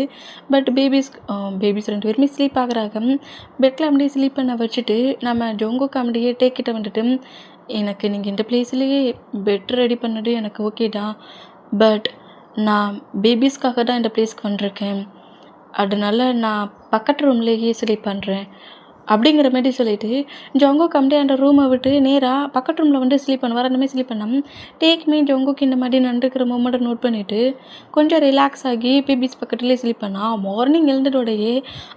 பட் பேபிஸ் 2 பேருமே ஸ்லீப் ஆகுறாங்க. பெட்டில் அப்படியே ஸ்லீப் பண்ண வச்சுட்டு நம்ம ஜங்குக்கு அப்படியே கிட்ட வந்துட்டு, எனக்கு நீங்கள் இந்த பிளேஸ்லேயே பெட் ரெடி பண்ணது எனக்கு ஓகே தான், பட் நான் பேபிஸ்க்காக தான் இந்த பிளேஸ்க்கு வந்திருக்கேன், அதனால நான் பக்கத்து ரூம்லேயே ஸ்லீப் பண்ணுறேன் அப்படிங்கிற மாதிரி சொல்லிவிட்டு ஜங்குக் அப்படியே அந்த ரூமை விட்டு நேராக பக்கத்து ரூமில் வந்து ஸ்லீப் பண்ணுவார். அந்த மாதிரி ஸ்லீப் பண்ணால் டேக்மே ஜங்குக் இந்த மாதிரி நடந்துக்கிற மூமெண்ட்டை நோட் பண்ணிவிட்டு கொஞ்சம் ரிலாக்ஸ் ஆகி பேபிஸ் பக்கத்துலேயே ஸ்லீப் பண்ணால் மார்னிங் எழுந்ததோடையே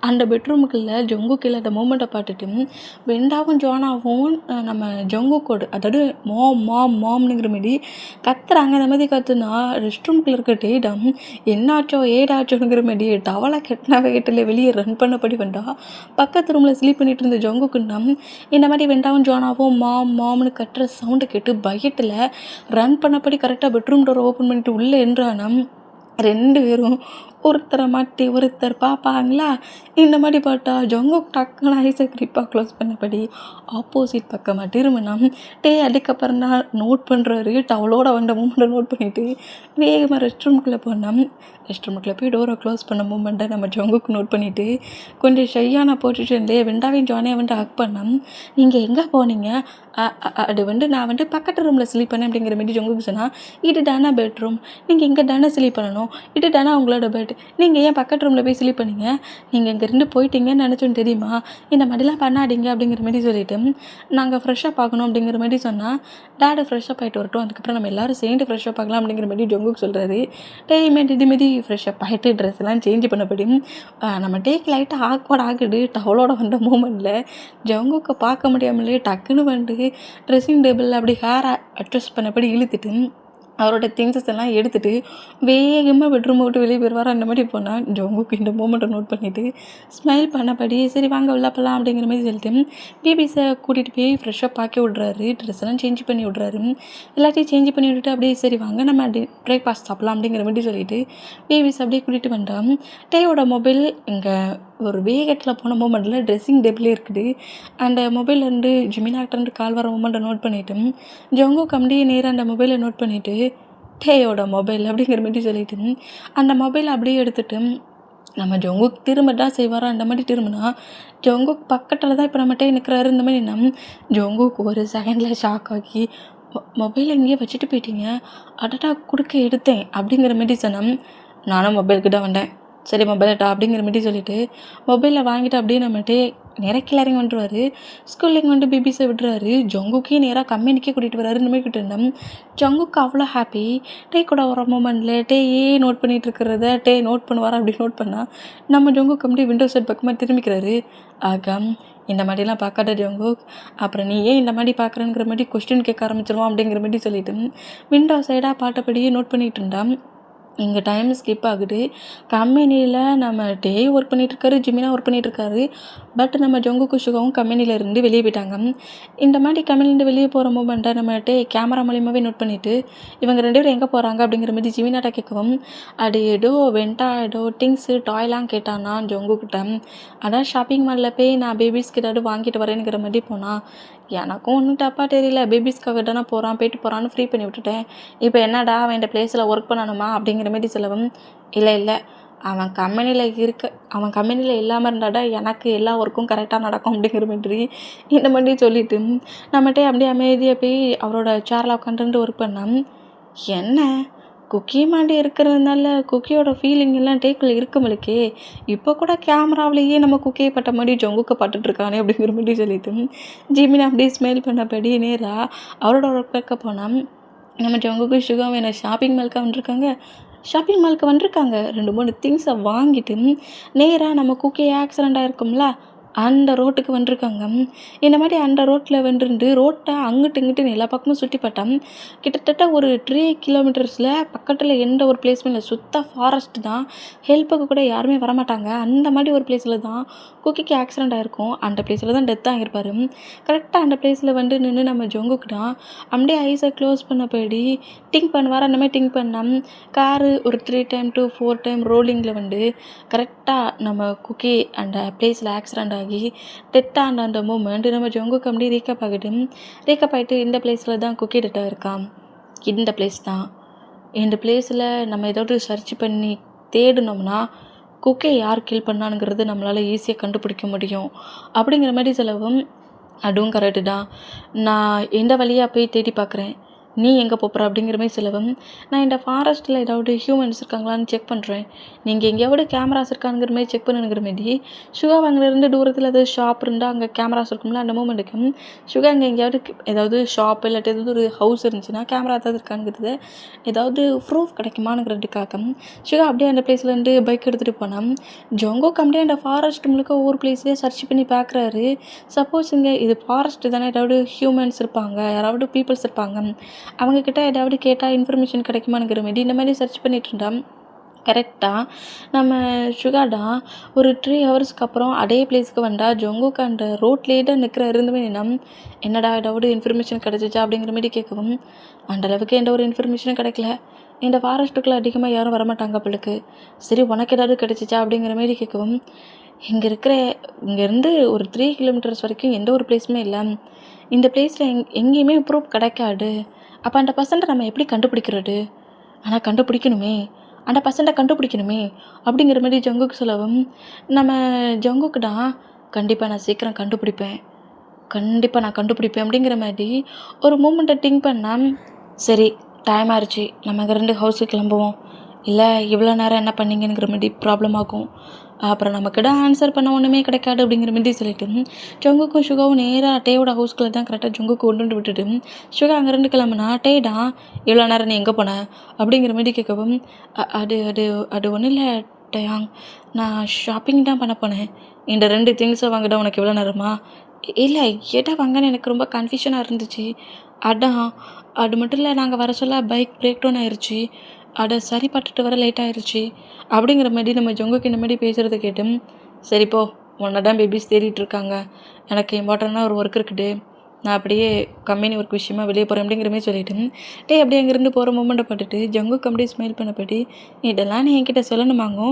அந்த பெட்ரூமுக்குள்ளே ஜங்குக் இல்லாத மூமெண்ட்டை பார்த்துட்டு வெண்டாவும் ஜானாவும் நம்ம ஜங்குக்கோடு, அதாவது மாம்னுங்கிற மாதிரி கத்துறாங்க. அந்த மாதிரி கத்துனா ரெஸ்ட் ரூமுக்குள்ளே இருக்க டேடம் என்னாச்சோ ஏடாச்சோங்கிற மாதிரி டவலை கெட்டினா வேகத்தில் வெளியே ரன் பண்ணபடி வந்தா பக்கத்து ரூமில் ஸ்லீப் பண்ணிட்டு இருந்த ஜங்குக்குன்னா இந்த மாதிரி வெண்டாவும் ஜானாவும் மாம்னு கட்டுற சவுண்டு கேட்டு பயத்தில் ரன் பண்ணபடி கரெக்டாக பெட்ரூம் டோரை ஓப்பன் பண்ணிட்டு உள்ளே என்றானா 2 பேரும் ஒருத்தரை மாட்டி ஒருத்தர் பார்ப்பாங்களா. இந்த மாதிரி பார்த்தா ஜங்குக் டக்குன்னு ஐஸை கிரிப்பாக க்ளோஸ் பண்ணபடி ஆப்போசிட் பக்கமாக திரும்பினா அதுக்கப்புறம் தான் நோட் பண்ணுறாரு. டவலோட வந்த மூமெண்ட்டை நோட் பண்ணிவிட்டு வேகமாக ரெஸ்ட் ரூமுக்குள்ளே போனோம். ரெஸ்ட் ரூமுக்குள்ளே போய் டோரை க்ளோஸ் பண்ண மூமெண்ட்டை நம்ம ஜங்குக்கு நோட் பண்ணிவிட்டு கொஞ்சம் ஷையான பொசிஷன்லேயே வெண்டாவையும் ஜானியை வந்து ஹக் பண்ணோம். நீங்கள் எங்கே போனீங்க? அது நான் பக்கத்து ரூமில் ஸ்லீப் பண்ணேன் அப்படிங்கிற மாதிரி ஜங்குக்கு சொன்னால், இது தானே பெட்ரூம், நீங்கள் இங்கே தானே ஸ்லீப் பண்ணணும், இது தானே உங்களோட பெட், நீங்கள் ஏன் பக்கத்து ரூமில் போய் ஸ்லீப் பண்ணீங்க? நீங்கள் இங்கேருந்து போயிட்டீங்கன்னு நினச்சோன்னு தெரியுமா? இந்த மாதிரிலாம் பண்ணாதீங்க அப்படிங்கிற மாதிரி சொல்லிவிட்டு நாங்கள் ஃப்ரெஷ்ஷப் ஆகணும் அப்படிங்கிற மாதிரி சொன்னால் டேடை ஃப்ரெஷ்ஷப் ஆகிட்டு வரட்டும், அதுக்கப்புறம் நம்ம எல்லோரும் சேர்ந்து ஃப்ரெஷ்ஷப் ஆகலாம் அப்படிங்கிற மாதிரி ஜங்குக் சொல்கிறாரு. இதுமாரி ஃப்ரெஷ்ஷப் ஆகிட்டு ட்ரெஸ்லாம் சேஞ்ச் பண்ணப்படி நம்ம டேக் லைட்டாக ஆக்வர்ட் ஆகுது. டவலோட வந்த மூமெண்ட்டில் ஜங்குக்கை பார்க்க முடியாமலே டக்குன்னு வந்து ட்ரெஸ்ஸிங் டேபிளில் அப்படி ஹேரை அட்ஜஸ்ட் பண்ணபடி இழுத்துட்டு அவரோட திங்ஸஸ் எல்லாம் எடுத்துகிட்டு வேகமாக பெட்ரூமை விட்டு வெளியே போயிடுவார். அந்த மாதிரி போனால் ஜங்குக் இந்த மூமெண்ட்டை நோட் பண்ணிவிட்டு ஸ்மைல் பண்ணபடி சரி வாங்க விளாப்பலாம் அப்படிங்கிற மாதிரி சொல்லிட்டு பேபிஸை கூட்டிகிட்டு போய் ஃப்ரெஷ்ஷப் ஆக்கி விட்றாரு. ட்ரெஸ் எல்லாம் சேஞ்ச் பண்ணி விட்றாரு. எல்லாத்தையும் சேஞ்ச் பண்ணி விட்டுட்டு அப்படியே சரி வாங்க நம்ம பிரேக்ஃபாஸ்ட் சாப்பிட்லாம் அப்படிங்கிற மாதிரி சொல்லிட்டு பேபிஸ் அப்படியே கூட்டிகிட்டு வந்தோம். டேயோட மொபைல் இங்கே ஒரு வேகத்தில் போன மூமெண்ட்டில் ட்ரெஸ்ஸிங் டேபிளே இருக்குது. அந்த மொபைல்லேருந்து ஜிமினாக்டர்ந்து கால் வர மூமெண்ட்டை நோட் பண்ணிவிட்டு ஜங்குக் அப்படியே நேராக அந்த மொபைலை நோட் பண்ணிவிட்டு டேயோட மொபைல் அப்படிங்கிற மாதிரி சொல்லிட்டு அந்த மொபைலை அப்படியே எடுத்துகிட்டு நம்ம ஜங்குக் திரும்ப தான் செய்வாரோ அந்த மாதிரி திரும்பினா ஜங்குக் பக்கத்தில் தான் இப்போ நம்ம டே நிற்கிறாரு. இந்த மாதிரி ஜங்குக் ஒரு செகண்டில் ஷாக் ஆகி மொபைலை எங்கேயே வச்சுட்டு போயிட்டீங்க, அடடா கொடுக்க எடுத்தேன் அப்படிங்கிற மாதிரி சொன்னேன். நானும் மொபைலுக்கு தான் வந்தேன், சரி மொபைலட்டா அப்படிங்கிற மாதிரி சொல்லிவிட்டு மொபைலில் வாங்கிட்டு அப்படியே நம்மகிட்டே நிறைய கிளறிங்க வந்துடுவார். ஸ்கூல்லிங் வந்து பேபிஸை விடுறாரு. ஜங்குக்கே நேராக கம்பெனிக்கே கூட்டிகிட்டு வராரு. இந்த மாதிரி கிட்ட இருந்தேன். ஜங்குக்கு அவ்வளோ ஹாப்பி. டே கூட வர மூமெண்ட்டில் டேயே நோட் பண்ணிகிட்டு இருக்கிறத டே நோட் பண்ணுவார். அப்படி நோட் பண்ணால் நம்ம ஜங்குக்கு அப்படியே விண்டோ சைட் பக்கமாக திரும்பிக்கிறாரு. ஆக இந்த மாதிரிலாம் பார்க்காத ஜங்குக், அப்புறம் நீ ஏன் இந்த மாதிரி பார்க்குறேங்கிற மாதிரி கொஸ்டின் கேட்க ஆரம்பிச்சிருவான் அப்படிங்கிற மாதிரி சொல்லிவிட்டு விண்டோ சைடாக பாட்டப்படியே நோட் பண்ணிகிட்டு இருந்தான். இங்கே டைம் ஸ்கிப் ஆகுது. கம்பெனியில் நம்ம டே ஒர்க் பண்ணிகிட்ருக்காரு, ஜிமினா ஒர்க் பண்ணிகிட்ருக்காரு. பட் நம்ம ஜங்குக்கும் ஷுகாவும் கம்பெனியிலேருந்து வெளியே போயிட்டாங்க. இந்த மாதிரி கம்பெனிலேருந்து வெளியே போகிற மூமெண்ட்டை நம்ம டே கேமரா மூலியமாகவே நோட் பண்ணிவிட்டு இவங்க 2 பேரும் எங்கே போகிறாங்க அப்படிங்கிற மாதிரி ஜிமினாட்ட கேட்கவும் அது ஏதோ ஏதோ திங்ஸு டாய்லாம் கேட்டானா ஜங்குக்கிட்ட. அதான் ஷாப்பிங் மாலில் போய் நான் பேபிஸ்க்கு ஏதாவது வாங்கிட்டு வரேங்கிற மாதிரி போனால் எனக்கும் ஒன்றும் தப்பாக தெரியல, பேபிஸ்க்காக தானே போயிட்டு போகிறான்னு ஃப்ரீ பண்ணி விட்டுட்டேன். இப்போ என்னடா அவன் இந்த பிளேஸில் ஒர்க் பண்ணணுமா அப்படிங்கிற மாதிரி சொல்லவும் இல்லை அவன் கம்பெனியில் இல்லாமல் இருந்தாடா எனக்கு எல்லா ஒர்க்கும் கரெக்டாக நடக்கும் அப்படிங்கிற மாதிரி இந்த மாதிரி சொல்லிவிட்டு நம்மகிட்டே அப்படியே அமைதியாக போய் அவரோட சேரில் உட்காந்துட்டு ஒர்க் பண்ணான். என்ன குக்கி மாண்டி இருக்கிறதுனால குக்கியோட ஃபீலிங் எல்லாம் டேக்கில் இருக்கமலுக்கே இப்போ கூட கேமராவிலேயே நம்ம குக்கியை பட்ட மாதிரி ஜங்குக்க பட்டுட்ருக்கானே அப்படிங்கிற மாதிரி சொல்லிட்டு ஜிமினா அப்படியே ஸ்மைல் பண்ணபடி நேராக அவரோட ஒர்க் போனால் நம்ம ஜங்குக்கு ஷுகாவும் என்ன ஷாப்பிங் மாலுக்கு வந்திருக்காங்க 2-3 திங்ஸை வாங்கிட்டு நேராக நம்ம குக்கி ஆக்சிடெண்ட் ஆகிருக்கும்ல அந்த ரோட்டுக்கு வந்திருக்காங்க. இந்த மாதிரி அந்த ரோட்டில் வந்துருந்து ரோட்டை அங்கிட்டு இங்கிட்டு எல்லா பக்கமும் சுற்றி பார்த்தோம். கிட்டத்தட்ட ஒரு 3 கிலோமீட்டர்ஸில் பக்கத்தில் எந்த ஒரு பிளேஸுமே இல்லை, சுத்த ஃபாரஸ்ட் தான். ஹெல்ப்புக்கு கூட யாருமே வரமாட்டாங்க. அந்த மாதிரி ஒரு பிளேஸில் தான் குக்கிக்கு ஆக்சிடெண்ட் ஆகிருக்கும். அந்த பிளேஸில் தான் டெத் ஆகியிருப்பார். கரெக்டாக அந்த பிளேஸில் வந்து நின்று நம்ம ஜங்குக்கு தான் அப்படியே ஐஸை க்ளோஸ் பண்ணபடி திங்க் பண்ணுவார். அந்த மாதிரி திங்க் பண்ணோம். காரு ஒரு 3 டைம் to 4 டைம் ரோலிங்கில் வந்து கரெக்டாக நம்ம குக்கி அந்த பிளேஸில் ஆக்சிடெண்ட் ஆகி டெத்தான அந்த மூமெண்ட் நம்ம ஜங்குக்கு அப்படியே ரீக்கப் ஆகிட்டு இந்த பிளேஸில் தான் குக்கி டெத் ஆகிருக்கான். இந்த பிளேஸ் தான். இந்த பிளேஸில் நம்ம ஏதாவது சர்ச் பண்ணி தேடினோம்னா குக்கியை யார் கில் பண்ணானுங்கிறது நம்மளால் ஈஸியாக கண்டுபிடிக்க முடியும் அப்படிங்கிற மாதிரி சொல்லவும் அதுவும் கரெக்டு தான். நான் எந்த வழியாக போய் தேடி பார்க்குறேன், நீ எங்கே போகிற அப்படிங்கிற மாதிரி சொல்லவும் நான் இந்த ஃபாரஸ்ட்டில் ஏதாவது ஹியூமன்ஸ் இருக்காங்களான்னு செக் பண்ணுறேன், நீங்கள் எங்கேயாவது கேமராஸ் இருக்காங்கிற மாதிரி செக் பண்ணுங்கிற மாதிரி ஷுகா அங்கேருந்து தூரத்தில் ஏதாவது ஷாப் இருந்தால் அங்கே கேமராஸ் இருக்கும்ல அந்த மூமெண்ட்டுக்கு ஷுகா அங்கே எங்கேயாவது ஏதாவது ஷாப் இல்லாட்டி ஏதாவது ஒரு ஹவுஸ் இருந்துச்சுன்னா கேமரா ஏதாவது இருக்காங்கிறது ஏதாவது ப்ரூஃப் கிடைக்குமானுங்கிறதுக்காக ஷுகா அப்படியே அந்த பிளேஸ்லேருந்து பைக் எடுத்துகிட்டு போனால் ஜங்குக் அப்படியே அந்த ஃபாரஸ்ட் முழுக்க ஒவ்வொரு பிளேஸ்லேயே சர்ச் பண்ணி பார்க்குறாரு. சப்போஸ் இங்கே இது ஃபாரஸ்ட்டு தானே, ஏதாவது ஹியூமன்ஸ் இருப்பாங்க, யாராவது பீப்புள்ஸ் இருப்பாங்க, அவங்கக்கிட்ட ஏதாவது கேட்டால் இன்ஃபர்மேஷன் கிடைக்குமானுங்கிற மாதிரி இந்த மாதிரி சர்ச் பண்ணிட்டு இருந்தான். கரெக்டாக நம்ம ஷுகாடா ஒரு 3 ஹவர்ஸ்க்கு அப்புறம் அதே பிளேஸ்க்கு வந்தால் ஜங்குக்கு அந்த ரோட்லேயே தான் இருந்துமே என்னடா ஏதாவது இன்ஃபர்மேஷன் கிடச்சிச்சா அப்படிங்கிற மாதிரி கேட்கவும் அந்தளவுக்கு எந்த ஒரு இன்ஃபர்மேஷனும் கிடைக்கல. இந்த ஃபாரஸ்ட்டுக்குள்ளே அதிகமாக யாரும் வரமாட்டாங்க பிள்ளைக்கு, சரி உனக்கு ஏதாவது கிடச்சிச்சா அப்படிங்கிற மாதிரி கேட்கவும் இங்கேருந்து ஒரு 3 கிலோமீட்டர்ஸ் வரைக்கும் எந்த ஒரு பிளேஸுமே இல்லை, இந்த பிளேஸில் எங்கேயுமே ப்ரூஃப் கிடைக்காது, அப்போ அந்த பர்சன்ட்டை நம்ம எப்படி கண்டுபிடிக்கிறது, ஆனால் அந்த பர்சன்ட்டை கண்டுபிடிக்கணுமே அப்படிங்கிற மாதிரி ஜங்குக்கு சொல்லவும் நம்ம ஜங்குக்கு தான் கண்டிப்பாக நான் சீக்கிரம் கண்டுபிடிப்பேன் அப்படிங்கிற மாதிரி ஒரு மூமெண்ட்டை திங்க் பண்ணால் சரி டைம் ஆயிடுச்சு நம்ம அங்கே 2 ஹவுஸுக்கு கிளம்புவோம், இல்லை இவ்வளோ நேரம் என்ன பண்ணீங்கங்கிற மாதிரி ப்ராப்ளம் ஆகும். அப்புறம் நம்மக்கிட்ட ஆன்சர் பண்ண ஒன்றுமே கிடைக்காது அப்படிங்கிற மாதிரி சொல்லிட்டு ஜங்குக்கும் சுகாவும் நேராக டேயோட ஹவுஸ்குள்ளே தான் கரெக்டாக ஜங்குக்கு கொண்டு வந்து விட்டுட்டு சுகா அங்கேருந்து கிளம்புனா டேடா இவ்வளோ நேரம் நீ எங்கே போன அப்படிங்கிற மாதிரி கேட்கவும் அது அது அது ஒன்றும் இல்லை டயாங், நான் ஷாப்பிங் தான் பண்ண போனேன். இந்த 2 திங்ஸை வாங்கிட்டா உனக்கு எவ்வளோ நேரமா? இல்லை எடா வாங்கன்னு எனக்கு ரொம்ப கன்ஃபியூஷனாக இருந்துச்சு. அதான் அது மட்டும் இல்லை, நாங்கள் வர சொல்ல பைக் பிரேக் டவுன் ஆயிடுச்சு. அதை சரி பட்டுட்டு வர லேட் ஆயிடுச்சு அப்படிங்கிற மாதிரி நம்ம ஜங்குக்கு இந்த மாதிரி பேசுகிறத கேட்டு சரிப்போ உன்னை தான் பேபிஸ் தேடிட்டு இருக்காங்க, எனக்கு இம்பார்ட்டண்டான ஒரு ஒர்க் இருக்குது, நான் அப்படியே கம்பெனி ஒர்க் விஷயமா வெளியே போகிறேன் அப்படிங்கிற மாதிரி சொல்லிவிட்டு அப்படியே அங்கேருந்து போகிற மூமெண்ட்டை பார்த்துட்டு ஜங்குக்கு அப்படியே ஸ்மைல் பண்ணப்படி இதெல்லாம் நீ என்கிட்ட சொல்லணுமாங்கோ,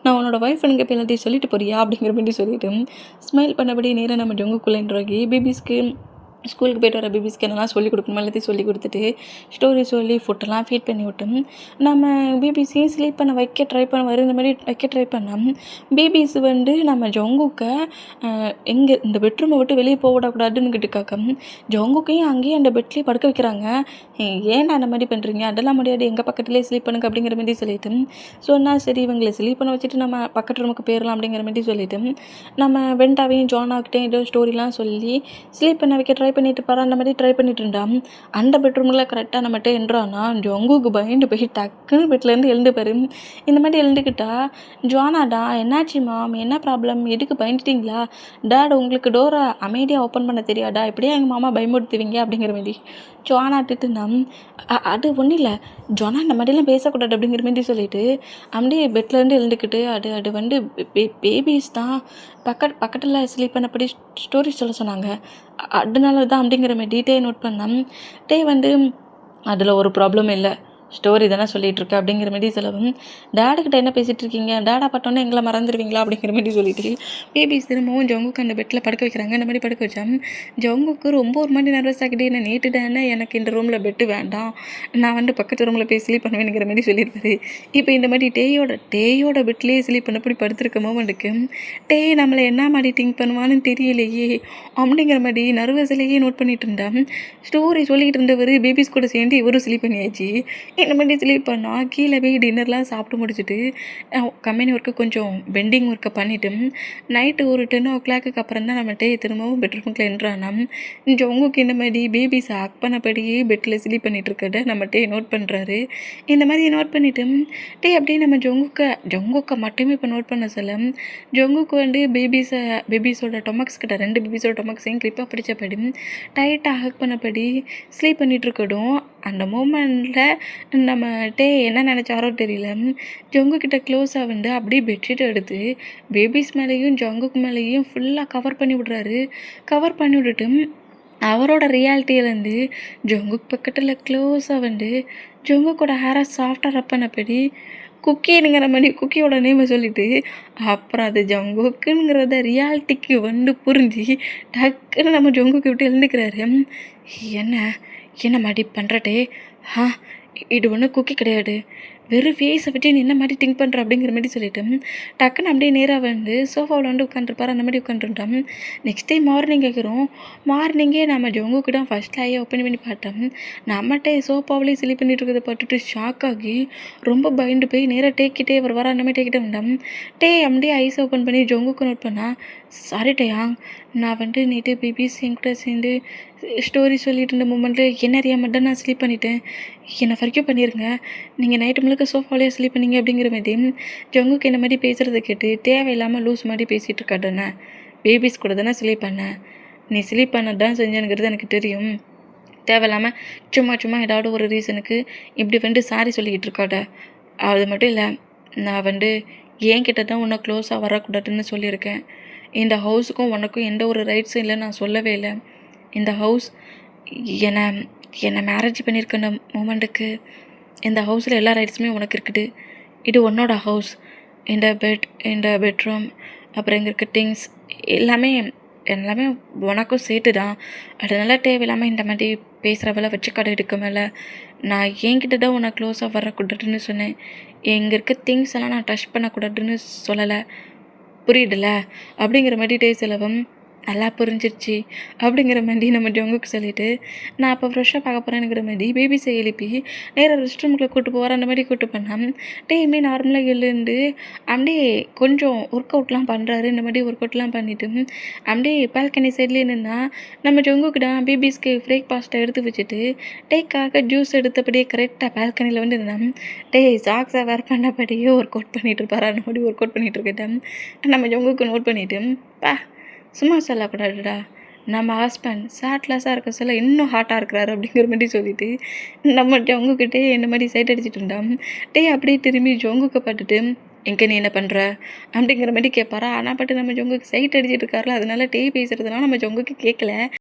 நான் உன்னோட ஒய்ஃப் எனக்கு இப்போ எல்லாத்தையும் சொல்லிட்டு போறியா அப்படிங்கிற மாதிரி சொல்லிவிட்டு ஸ்மைல் பண்ணபடி நேராக நம்ம ஜங்குக்குள்ளே என்ட்ராகி பேபிஸ்க்கு ஸ்கூலுக்கு போய்ட்டு வர பேபிஸ்க்கு என்னெல்லாம் சொல்லிக் கொடுக்கணுமோ எல்லாத்தையும் சொல்லி கொடுத்துட்டு ஸ்டோரி சொல்லி ஃபுட்டெல்லாம் ஃபீட் பண்ணி விட்டோம். நம்ம பேபிஸையும் ஸ்லீப் பண்ண வைக்க ட்ரை பண்ணுவார். இந்த மாதிரி வைக்க ட்ரை பண்ணோம். பேபிஸ் நம்ம ஜங்குக்கை எங்கே இந்த பெட்ரூமை விட்டு வெளியே போகக்கூடாதுன்னு கிட்டுக்காக்க ஜங்குக்கையும் அங்கேயே அந்த பெட்லேயே படுக்க வைக்கிறாங்க. ஏன்டா அந்த மாதிரி பண்ணுறீங்க, அதெல்லாம் முடியாது, எங்கள் பக்கத்துலேயே ஸ்லீப் பண்ணுங்க அப்படிங்கிற மாதிரி சொல்லிவிட்டு சொன்னால் சரி இவங்களை ஸ்லீப் பண்ண வச்சுட்டு நம்ம பக்கத்து ரூமுக்கு போயிடலாம் அப்படிங்கிற மாதிரி சொல்லிவிட்டு நம்ம வெண்டாவையும் ஜானாக்கிட்டே ஏதோ ஸ்டோரிலாம் சொல்லி ஸ்லீப் பண்ண வைக்க ட்ரை பண்ணிட்டு பாரு அந்த மாதிரி ட்ரை பண்ணிட்டு இருந்தான். அந்த பெட்ரூமில் கரெக்டாக நம்மகிட்ட என்றானா ஜங்குக்கு பயந்து போய் டக்குன்னு பெட்லேருந்து எழுந்துப்பாரு. இந்த மாதிரி எழுந்துக்கிட்டா ஜானாடா என்னாச்சு மாம், என்ன ப்ராப்ளம், எதுக்கு பயந்துட்டிங்களா, டேட் உங்களுக்கு டோரை அமைதியாக ஓப்பன் பண்ண தெரியாதா, இப்படியே எங்கள் மாமா பயமுறுத்துவீங்க அப்படிங்கிற மாதிரி ஜானாட்டுட்டு அது ஒன்றும் இல்லை ஜானா இந்த மாதிரிலாம் பேசக்கூடாது அப்படிங்கிற மாதிரி சொல்லிட்டு அப்படியே பெட்லேருந்து எழுந்துக்கிட்டு அது பேபிஸ் தான் பக்கத்தில் ஸ்லீப் பண்ணப்படி ஸ்டோரி சொல்ல சொன்னாங்க, அதனால தான் அப்படிங்கிற மாதிரி டீட்டெயில் நோட் பண்ணேன். அதில் ஒரு ப்ராப்ளம் இல்லை, ஸ்டோரி தானே சொல்லிகிட்டு இருக்க அப்படிங்கிற மாதிரி சொல்லவும் டேடுக்கிட்ட என்ன பேசிகிட்டு இருக்கீங்க, டேடா பார்த்தோன்னே எங்களை மறந்துடுவீங்களா அப்படிங்கிற மாதிரி சொல்லிட்டு பேபிஸ் திரும்பவும் ஜங்குக்கு அந்த பெட்டில் படுக்க வைக்கிறாங்க. அந்த மாதிரி படுக்க வச்சா ஜங்குக்கு ரொம்ப ஒரு மாதிரி நர்வஸ் ஆகிட்டு என்ன நேற்று தானே எனக்கு இந்த ரூமில் பெட்டு வேண்டாம், நான் பக்கத்து ரூமில் போய் ஸ்லீப் பண்ணுவேங்கிற மாதிரி சொல்லியிருப்பாரு. இப்போ இந்த மாதிரி டேயோட பெட்லேயே ஸ்லீப் பண்ணப்படி படுத்துருக்க மோமெண்ட்டுக்கு டே நம்மளை என்ன மாதிரி திங்க் பண்ணுவான்னு தெரியலையே அப்படிங்கிற மாதிரி நர்வஸ்லேயே நோட் பண்ணிட்டு இருந்தா. ஸ்டோரி சொல்லிகிட்டு இருந்தவர் பேபிஸ் கூட சேர்ந்து இவரும் ஸ்லீப் பண்ணியாச்சு. இந்த மாதிரி ஸ்லீப் பண்ணால் கீழே போய் டின்னர்லாம் சாப்பிட்டு முடிச்சுட்டு கம்பெனி ஒர்க்கு கொஞ்சம் பெண்டிங் ஒர்க்கை பண்ணிவிட்டு நைட்டு ஒரு 10 o'clock அப்புறம் தான் நம்ம திரும்பவும் பெட்ரூமுக்குள்ள என்ட்ரானா ஜங்குக்கு இந்த மாதிரி பேபிஸ் ஆக் பண்ணபடியே பெட்டில் ஸ்லீப் பண்ணிட்டு இருக்கிறத நம்ம நோட் பண்ணுறாரு. இந்த மாதிரி நோட் பண்ணிவிட்டு அப்படியே நம்ம ஜங்குக்கை மட்டுமே இப்போ நோட் பண்ண சொல்ல ஜங்குக்கு பேபிஸோட டொமக்ஸ் கிட்ட 2 பேபிஸோட டொமக்ஸையும் கிரிப்பாக பிடிச்சபடி டைட்டாக ஹக் பண்ணபடி ஸ்லீப் பண்ணிகிட்டு இருக்கட்டும். அந்த மூமெண்ட்டில் நம்ம என்ன நினச்சாரோ தெரியல, ஜங்குக்கிட்ட க்ளோஸாக அப்படியே பெட்ஷீட் எடுத்து பேபிஸ் மேலேயும் ஜங்குக்கு மேலேயும் ஃபுல்லாக கவர் பண்ணி விடுறாரு. கவர் பண்ணி விட்டுட்டு அவரோட ரியாலிட்டியிலேருந்து ஜங்குக்கு பக்கத்தில் க்ளோஸாக ஜங்குக்கோட ஹேரை சாஃப்டாக ரப் பண்ணபடி குக்கிங்கிற மாதிரி குக்கியோட நேமை சொல்லிவிட்டு அப்புறம் அது ஜங்குக்குங்கிறத ரியாலிட்டிக்கு புரிஞ்சு டக்குன்னு நம்ம ஜங்குக்கு விட்டு எழுந்துக்கிறாரு. என்ன மாதிரி பண்ணுறட்டே, இது ஒன்றும் குக்கி கிடையாது, வெறும் ஃபேஸை வச்சு நீ என்ன மாதிரி திங்க் பண்ணுற அப்படிங்கிற மாதிரி சொல்லிவிட்டு டக்குன்னு அப்படியே நேராக சோஃபாவில் உட்காந்துருப்பார். அந்த மாதிரி உட்காந்துருந்தோம். நெக்ஸ்ட் டைம் மார்னிங் கேட்குறோம். மார்னிங்கே நம்ம ஜங்குக்கு தான் ஃபஸ்ட் ஐயை ஓப்பன் பண்ணி பார்த்தோம். நம்மகிட்ட சோஃபாவிலே ஸ்லீப் பண்ணிட்டு இருக்கிறத பார்த்துட்டு ஷாக் ஆகி ரொம்ப பயந்து போய் நேராக டேக்கிட்டே வர அந்த மாதிரி டேக்கிட்டே வந்தோம். அப்படியே ஐஸ் ஓப்பன் பண்ணி ஜங்குக்கு நோட் பண்ணால் சாரி டேயாங், நான் நேற்று பேபிஸ் என்கிட்ட சேர்ந்து ஸ்டோரி சொல்லிட்டு இருந்த மூமெண்ட்டில் என்ன அறியாமல் தான் நான் ஸ்லீப் பண்ணிட்டேன், என்னை ஃபர்கியூ பண்ணிடுங்க, நீங்கள் நைட்டு முழுக்க சோஃபாவிலே ஸ்லீப் பண்ணீங்க அப்படிங்கிற மாதிரி ஜங்குக்கு என்ன மாதிரி பேசுகிறத கேட்டு தேவையில்லாமல் லூஸ் மாதிரி பேசிகிட்டு இருக்காட்டானே, பேபிஸ் கூட தானே ஸ்லீப் பண்ணேன், நீ ஸ்லீப் பண்ண தான் செஞ்சேனுங்கிறது எனக்கு தெரியும், தேவையில்லாமல் சும்மா ஏதாவது ஒரு ரீசனுக்கு இப்படி சாரி சொல்லிக்கிட்டு இருக்காட்ட, அது மட்டும் இல்லை நான் என்கிட்ட தான் உன்னை க்ளோஸாக வரக்கூடாதுன்னு சொல்லியிருக்கேன், இந்த ஹவுஸுக்கும் உனக்கும் எந்த ஒரு ரைட்ஸும் இல்லை, நான் சொல்லவே இல்லை, இந்த ஹவுஸ் என்னை மேரேஜ் பண்ணியிருக்க மூமெண்ட்டுக்கு இந்த ஹவுஸில் எல்லா ரைட்ஸுமே உனக்கு இருக்குது, இது உன்னோட ஹவுஸ், இந்த பெட்ரூம் அப்புறம் இங்கே இருக்க திங்ஸ் எல்லாமே உனக்கும் சேர்த்து தான், அதனால தேவையில்லாமல் இந்த மாதிரி பேசுகிறவளை வச்சு கடை எடுக்க மேலே நான் என்கிட்ட தான் உன்னை க்ளோஸாக வரக்கூடாதுன்னு சொன்னேன், இங்கே இருக்க திங்ஸ் எல்லாம் நான் டச் பண்ணக்கூடாதுன்னு சொல்லலை, புரியுதுல்ல அப்படிங்கிற மாதிரி செலவும் நல்லா புரிஞ்சிருச்சு அப்படிங்கிற மாதிரி நம்ம ஜங்குக்கு சொல்லிவிட்டு நான் அப்போ ஃப்ரெஷ்ஷாக பார்க்க போகிறேங்கிற மாதிரி பேபிஸை எழுப்பி நேராக ரெஸ்ட் ரூமுக்குள்ளே கூட்டு போகிற அந்த மாதிரி கூட்டு பண்ணால் டேயுமே நார்மலாக எழுந்து அப்படியே கொஞ்சம் ஒர்க் அவுட்லாம் பண்ணுறாரு. இந்த மாதிரி ஒர்க் அவுட்லாம் பண்ணிவிட்டு அப்படியே பால்கனி சைட்லேயே நின்னா நம்ம ஜங்குக்கு தான் பேபிஸ்க்கு பிரேக்ஃபாஸ்ட்டை எடுத்து வச்சுட்டு டேக்காக ஜூஸ் எடுத்தபடியே கரெக்டாக பால்கனியில் வந்து நின்னா சாக்ஸை வேர் பண்ணபடியே ஒர்க் அவுட் பண்ணிகிட்டு இருப்பாரு. அந்த மாதிரி ஒர்க் அவுட் பண்ணிகிட்டு இருக்கேன் நம்ம ஜங்குக்கு நோட் பண்ணிவிட்டு சும்மா சொல்லக்கூடாதுடா, நம்ம ஹஸ்பண்ட் ஷார்ட்லெஸ்ஸாக இருக்க சொல்ல இன்னும் ஹாட்டாக இருக்கிறாரு அப்படிங்கிற மாதிரி சொல்லிவிட்டு நம்ம ஜங்குக்கிட்டே இந்த மாதிரி சைட் அடிச்சுட்டு இருந்தான். அப்படியே திரும்பி ஜங்குக்கு பட்டுட்டு எங்கே நீ என்ன பண்ணுற அப்படிங்கிற மாதிரி கேட்பாரா. ஆனால் பட்டு நம்ம ஜங்குக்கு சைட் அடிச்சுட்டு இருக்காருல, அதனால பேசுகிறதுனால நம்ம ஜங்குக்கு கேட்கல.